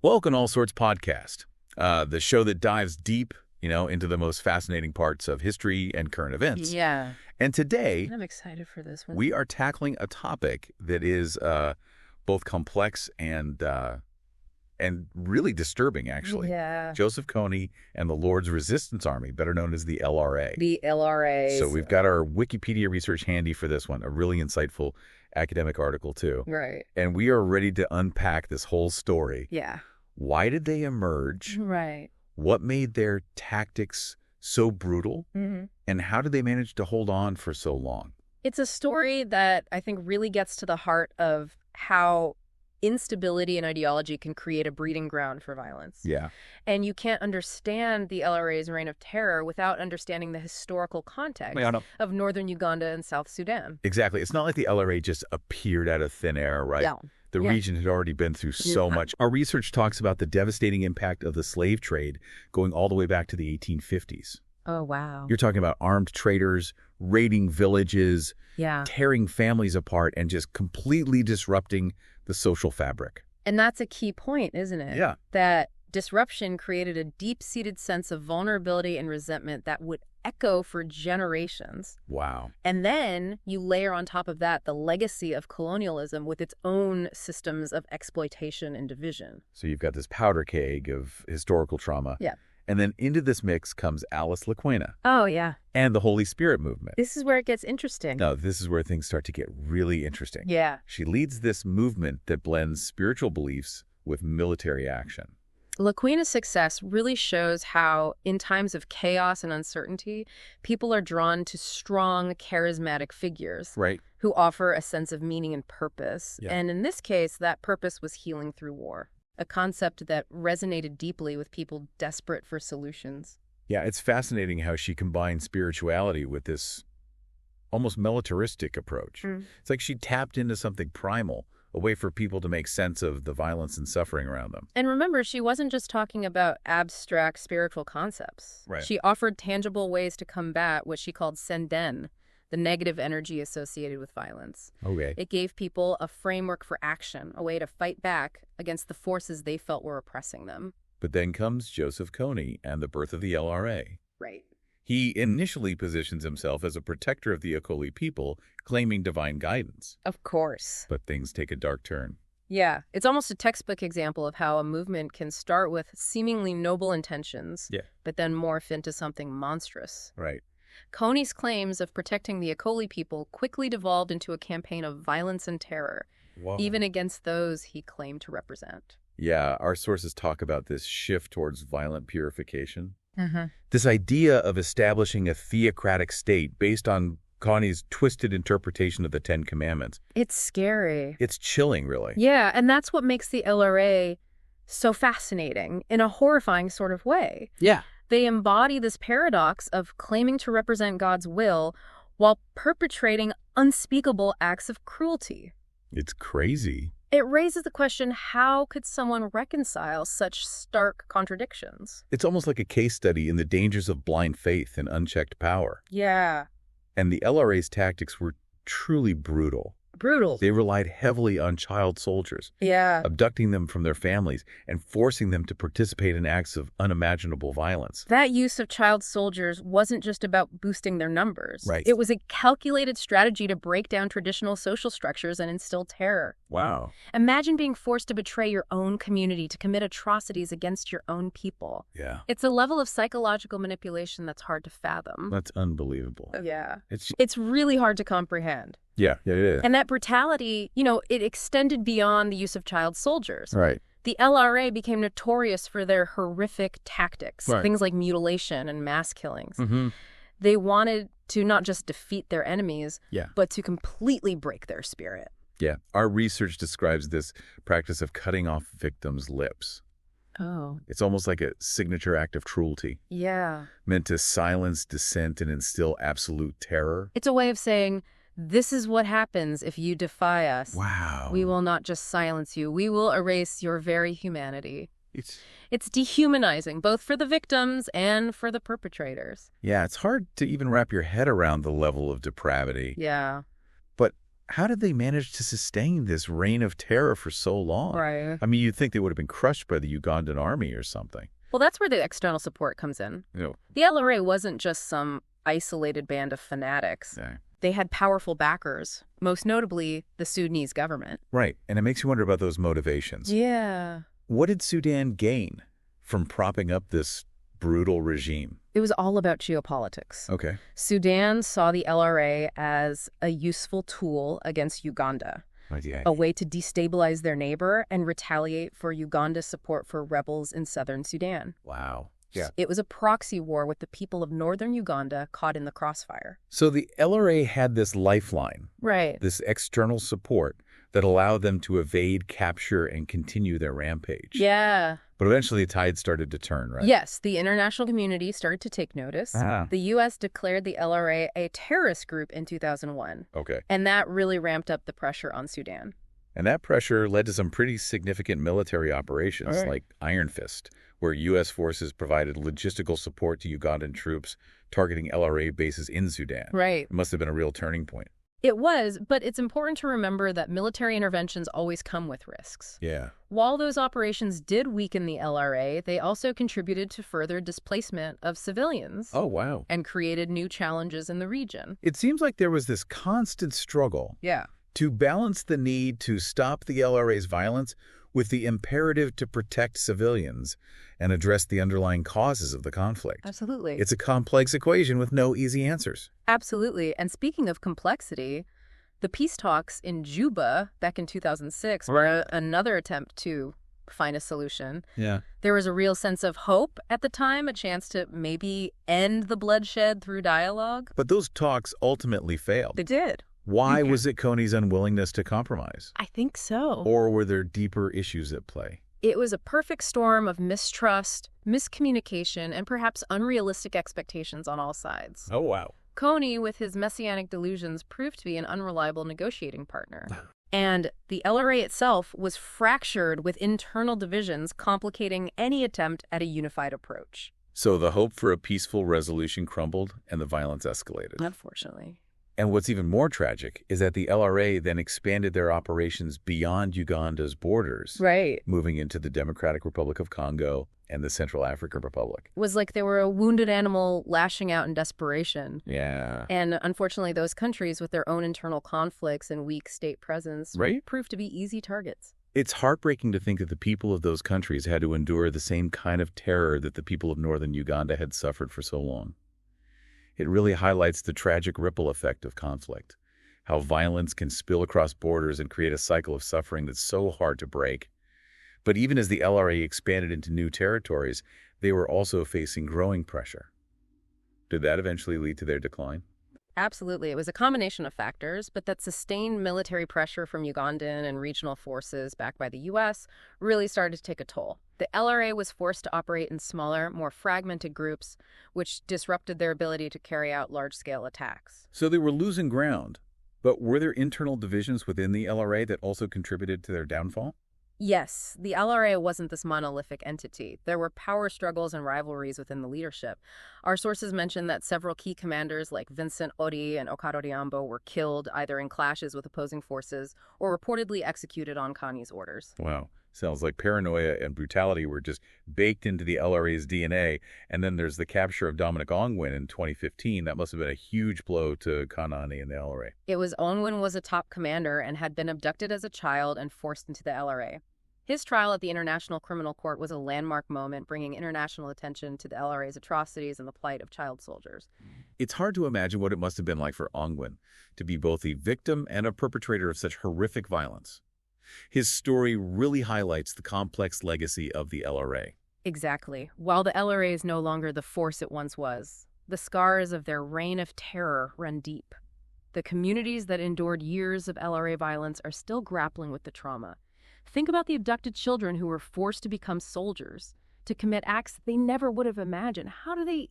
Welcome to All Sorts Podcast, the show that dives deep, into the most fascinating parts of history and current events. Yeah. And today, I'm excited for this one. we are tackling a topic that is both complex and really disturbing, actually. Yeah. Joseph Kony and the Lord's Resistance Army, better known as the LRA. The LRA. So we've got our Wikipedia research handy for this one, a really insightful academic article, too. Right. And we are ready to unpack this whole story. Yeah. Why did they emerge? Right. What made their tactics so brutal? Mm-hmm. And how did they manage to hold on for so long? It's a story that I think really gets to the heart of how instability and ideology can create a breeding ground for violence. Yeah. And you can't understand the LRA's reign of terror without understanding the historical context of northern Uganda and South Sudan. Exactly. It's not like the LRA just appeared out of thin air, right? Yeah. The region had already been through so much. Our research talks about the devastating impact of the slave trade going all the way back to the 1850s. Oh, wow. You're talking about armed traders, raiding villages, tearing families apart, and just completely disrupting the social fabric. And that's a key point, isn't it? Yeah. That disruption created a deep-seated sense of vulnerability and resentment that would echo for generations. Wow. And then you layer on top of that the legacy of colonialism with its own systems of exploitation and division. So you've got this powder keg of historical trauma. Yeah. And then into this mix comes Alice Laquena. Oh, yeah. And the Holy Spirit movement. This is where it gets interesting. No, this is where things start to get really interesting. Yeah. She leads this movement that blends spiritual beliefs with military action. Laquena's success really shows how, in times of chaos and uncertainty, people are drawn to strong, charismatic figures who offer a sense of meaning and purpose. Yeah. And in this case, that purpose was healing through war, a concept that resonated deeply with people desperate for solutions. Yeah, it's fascinating how she combined spirituality with this almost militaristic approach. It's like she tapped into something primal, a way for people to make sense of the violence and suffering around them. And remember, she wasn't just talking about abstract spiritual concepts. Right. She offered tangible ways to combat what she called senden, the negative energy associated with violence. Okay. It gave people a framework for action, a way to fight back against the forces they felt were oppressing them. But then comes Joseph Kony and the birth of the LRA. Right. He initially positions himself as a protector of the Akoli people, claiming divine guidance. Of course. But things take a dark turn. Yeah, it's almost a textbook example of how a movement can start with seemingly noble intentions, but then morph into something monstrous. Right. Kony's claims of protecting the Akoli people quickly devolved into a campaign of violence and terror, even against those he claimed to represent. Yeah, our sources talk about this shift towards violent purification. This idea of establishing a theocratic state based on Kony's twisted interpretation of the Ten Commandments. It's scary. It's chilling, really. Yeah, and that's what makes the LRA so fascinating in a horrifying sort of way. Yeah. They embody this paradox of claiming to represent God's will while perpetrating unspeakable acts of cruelty. It's crazy. It raises the question, how could someone reconcile such stark contradictions? It's almost like a case study in the dangers of blind faith and unchecked power. Yeah. And the LRA's tactics were truly brutal. Brutal. They relied heavily on child soldiers, abducting them from their families and forcing them to participate in acts of unimaginable violence. That use of child soldiers wasn't just about boosting their numbers. Right. It was a calculated strategy to break down traditional social structures and instill terror. Wow. Imagine being forced to betray your own community, to commit atrocities against your own people. Yeah. It's a level of psychological manipulation that's hard to fathom. That's unbelievable. Yeah. It's really hard to comprehend. Yeah, it is. And that brutality, it extended beyond the use of child soldiers. Right. The LRA became notorious for their horrific tactics, things like mutilation and mass killings. They wanted to not just defeat their enemies, but to completely break their spirit. Yeah. Our research describes this practice of cutting off victims' lips. Oh. It's almost like a signature act of cruelty. Yeah. Meant to silence dissent and instill absolute terror. It's a way of saying, this is what happens if you defy us. Wow. We will not just silence you. We will erase your very humanity. It's dehumanizing, both for the victims and for the perpetrators. Yeah, it's hard to even wrap your head around the level of depravity. Yeah. But how did they manage to sustain this reign of terror for so long? Right. I mean, you'd think they would have been crushed by the Ugandan army or something. Well, that's where the external support comes in. The LRA wasn't just some isolated band of fanatics. They had powerful backers, most notably the Sudanese government. Right, and it makes you wonder about those motivations. Yeah. What did Sudan gain from propping up this brutal regime? It was all about geopolitics. Okay. Sudan saw the LRA as a useful tool against Uganda, a way to destabilize their neighbor and retaliate for Uganda's support for rebels in southern Sudan. Wow. Yeah. It was a proxy war with the people of northern Uganda caught in the crossfire. So the LRA had this lifeline, right? This external support that allowed them to evade, capture, and continue their rampage. Yeah. But eventually the tide started to turn, right? Yes, the international community started to take notice. The U.S. declared the LRA a terrorist group in 2001. Okay. And that really ramped up the pressure on Sudan. And that pressure led to some pretty significant military operations like Iron Fist, where U.S. forces provided logistical support to Ugandan troops targeting LRA bases in Sudan. Right. It must have been a real turning point. It was, but it's important to remember that military interventions always come with risks. Yeah. While those operations did weaken the LRA, they also contributed to further displacement of civilians. Oh, wow. And created new challenges in the region. It seems like there was this constant struggle to balance the need to stop the LRA's violence with the imperative to protect civilians and address the underlying causes of the conflict. Absolutely. It's a complex equation with no easy answers. Absolutely. And speaking of complexity, the peace talks in Juba back in 2006 were another attempt to find a solution. Yeah. There was a real sense of hope at the time, a chance to maybe end the bloodshed through dialogue. But those talks ultimately failed. They did. Why was it Kony's unwillingness to compromise? I think so. Or were there deeper issues at play? It was a perfect storm of mistrust, miscommunication, and perhaps unrealistic expectations on all sides. Oh, wow. Kony, with his messianic delusions, proved to be an unreliable negotiating partner. And the LRA itself was fractured with internal divisions complicating any attempt at a unified approach. So the hope for a peaceful resolution crumbled and the violence escalated. Unfortunately. And what's even more tragic is that the LRA then expanded their operations beyond Uganda's borders, moving into the Democratic Republic of Congo and the Central African Republic. It was like they were a wounded animal lashing out in desperation. Yeah. And unfortunately, those countries with their own internal conflicts and weak state presence proved to be easy targets. It's heartbreaking to think that the people of those countries had to endure the same kind of terror that the people of northern Uganda had suffered for so long. It really highlights the tragic ripple effect of conflict, how violence can spill across borders and create a cycle of suffering that's so hard to break. But even as the LRA expanded into new territories, they were also facing growing pressure. Did that eventually lead to their decline? Absolutely. It was a combination of factors, but that sustained military pressure from Ugandan and regional forces backed by the U.S. really started to take a toll. The LRA was forced to operate in smaller, more fragmented groups, which disrupted their ability to carry out large-scale attacks. So they were losing ground, but were there internal divisions within the LRA that also contributed to their downfall? Yes, the LRA wasn't this monolithic entity. There were power struggles and rivalries within the leadership. Our sources mention that several key commanders like Vincent Odi and Okaro Diambo were killed either in clashes with opposing forces or reportedly executed on Kony's orders. Wow. Sounds like paranoia and brutality were just baked into the LRA's DNA. And then there's the capture of Dominic Ongwen in 2015. That must have been a huge blow to Kanani and the LRA. It was Ongwen was a top commander and had been abducted as a child and forced into the LRA. His trial at the International Criminal Court was a landmark moment, bringing international attention to the LRA's atrocities and the plight of child soldiers. It's hard to imagine what it must have been like for Ongwen to be both a victim and a perpetrator of such horrific violence. His story really highlights the complex legacy of the LRA. Exactly. While the LRA is no longer the force it once was, the scars of their reign of terror run deep. The communities that endured years of LRA violence are still grappling with the trauma. Think about the abducted children who were forced to become soldiers, to commit acts they never would have imagined. How do they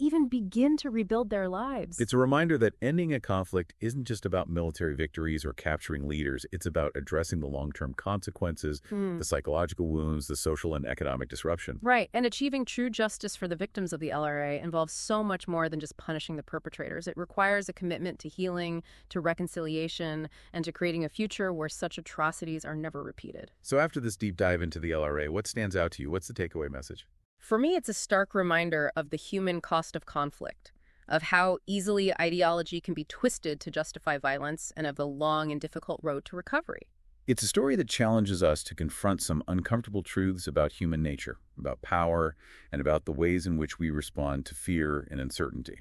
even begin to rebuild their lives. It's a reminder that ending a conflict isn't just about military victories or capturing leaders. It's about addressing the long-term consequences, the psychological wounds, the social and economic disruption. Right, and achieving true justice for the victims of the LRA involves so much more than just punishing the perpetrators. It requires a commitment to healing, to reconciliation, and to creating a future where such atrocities are never repeated. So after this deep dive into the LRA, what stands out to you? What's the takeaway message? For me, it's a stark reminder of the human cost of conflict, of how easily ideology can be twisted to justify violence, and of the long and difficult road to recovery. It's a story that challenges us to confront some uncomfortable truths about human nature, about power, and about the ways in which we respond to fear and uncertainty.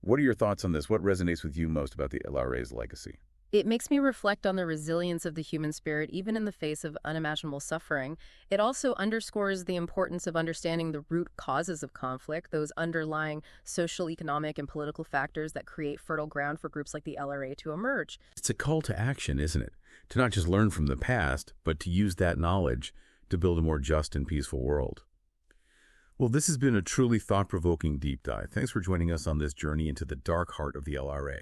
What are your thoughts on this? What resonates with you most about the LRA's legacy? It makes me reflect on the resilience of the human spirit, even in the face of unimaginable suffering. It also underscores the importance of understanding the root causes of conflict, those underlying social, economic, and political factors that create fertile ground for groups like the LRA to emerge. It's a call to action, isn't it? To not just learn from the past, but to use that knowledge to build a more just and peaceful world. Well, this has been a truly thought-provoking deep dive. Thanks for joining us on this journey into the dark heart of the LRA.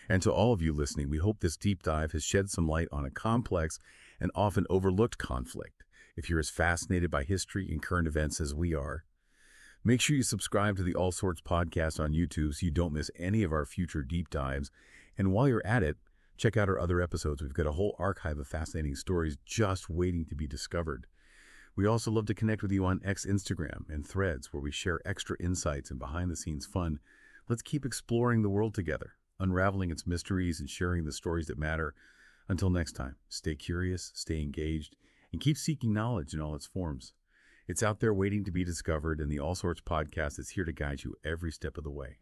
And to all of you listening, we hope this deep dive has shed some light on a complex and often overlooked conflict. If you're as fascinated by history and current events as we are, make sure you subscribe to the All Sorts podcast on YouTube so you don't miss any of our future deep dives. And while you're at it, check out our other episodes. We've got a whole archive of fascinating stories just waiting to be discovered. We also love to connect with you on Instagram and Threads, where we share extra insights and behind-the-scenes fun. Let's keep exploring the world together, unraveling its mysteries and sharing the stories that matter. Until next time, stay curious, stay engaged, and keep seeking knowledge in all its forms. It's out there waiting to be discovered, and the All Sorts podcast is here to guide you every step of the way.